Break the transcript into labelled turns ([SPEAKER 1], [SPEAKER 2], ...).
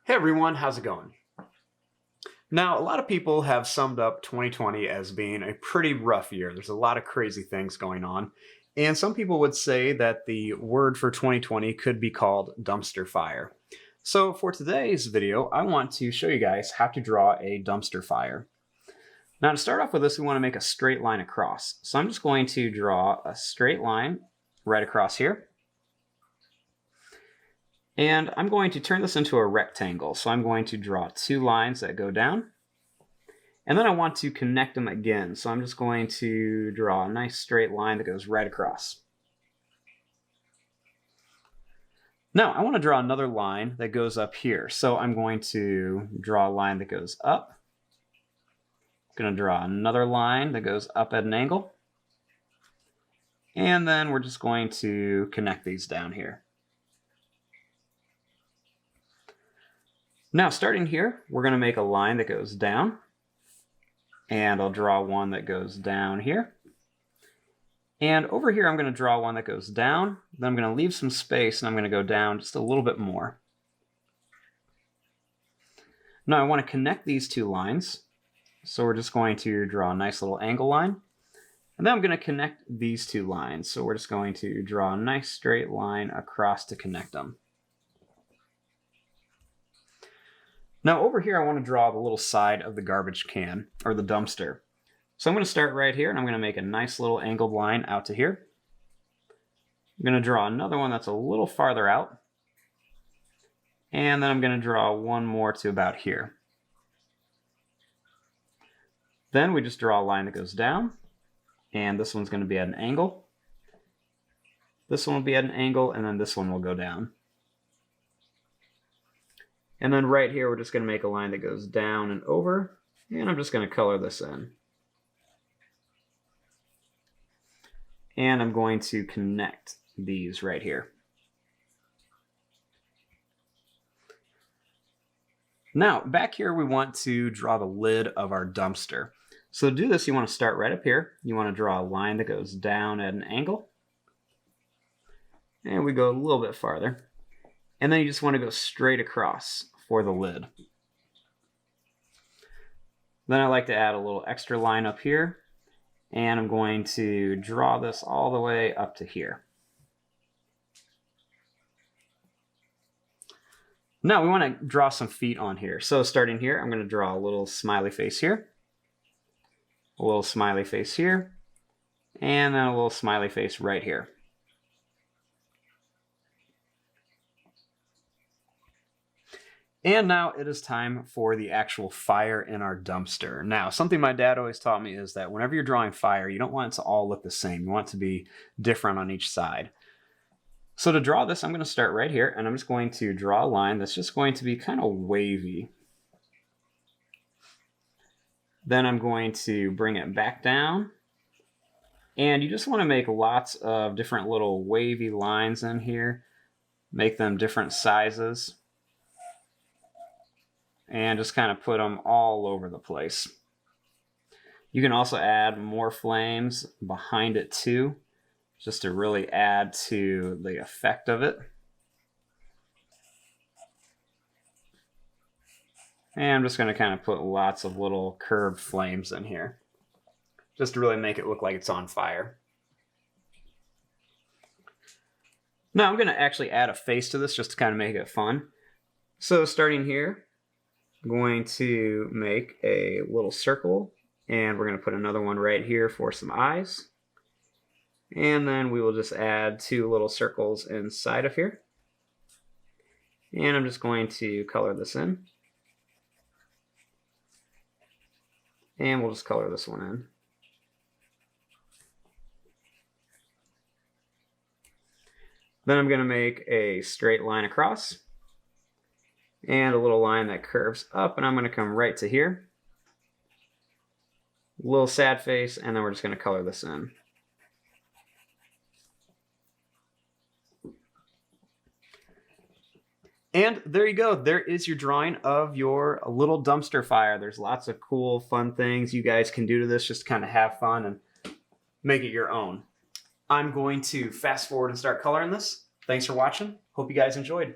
[SPEAKER 1] Hey everyone, how's it going? Now, a lot of people have summed up 2020 as being a pretty rough year. There's a lot of crazy things going on. And some people would say that the word for 2020 could be called dumpster fire. So for today's video, I want to show you guys how to draw a dumpster fire. Now to start off with this, we want to make a straight line across. So I'm just going to draw a straight line right across here. And I'm going to turn this into a rectangle. So I'm going to draw two lines that go down. And then I want to connect them again. So I'm just going to draw a nice straight line that goes right across. Now I want to draw another line that goes up here. So I'm going to draw a line that goes up. I'm going to draw another line that goes up at an angle. And then we're just going to connect these down here. Now, starting here, we're going to make a line that goes down, and I'll draw one that goes down here. And over here, I'm going to draw one that goes down, then I'm going to leave some space, and I'm going to go down just a little bit more. Now, I want to connect these two lines, so we're just going to draw a nice little angle line, and then I'm going to connect these two lines, so we're just going to draw a nice straight line across to connect them. Now over here, I want to draw the little side of the garbage can, or the dumpster. So I'm going to start right here, and I'm going to make a nice little angled line out to here. I'm going to draw another one that's a little farther out. And then I'm going to draw one more to about here. Then we just draw a line that goes down, and this one's going to be at an angle. This one will be at an angle, and then this one will go down. And then right here, we're just going to make a line that goes down and over, and I'm just going to color this in. And I'm going to connect these right here. Now, back here, we want to draw the lid of our dumpster. So to do this, you want to start right up here. You want to draw a line that goes down at an angle. And we go a little bit farther. And then you just want to go straight across for the lid. Then I like to add a little extra line up here, and I'm going to draw this all the way up to here. Now we want to draw some feet on here. So starting here, I'm going to draw a little smiley face here, a little smiley face here, and then a little smiley face right here. And now it is time for the actual fire in our dumpster. Now, something my dad always taught me is that whenever you're drawing fire, you don't want it to all look the same. You want it to be different on each side. So to draw this, I'm going to start right here, and I'm just going to draw a line that's just going to be kind of wavy. Then I'm going to bring it back down. And you just want to make lots of different little wavy lines in here. Make them different sizes. And just kind of put them all over the place. You can also add more flames behind it too, just to really add to the effect of it. And I'm just going to kind of put lots of little curved flames in here, just to really make it look like it's on fire. Now I'm going to actually add a face to this just to kind of make it fun. So starting here, I'm going to make a little circle, and we're going to put another one right here for some eyes. And then we will just add two little circles inside of here. And I'm just going to color this in. And we'll just color this one in. Then I'm going to make a straight line across. And a little line that curves up, and I'm going to come right to here. A little sad face, and then we're just going to color this in. And there you go. There is your drawing of your little dumpster fire. There's lots of cool, fun things you guys can do to this just to kind of have fun and make it your own. I'm going to fast forward and start coloring this. Thanks for watching. Hope you guys enjoyed.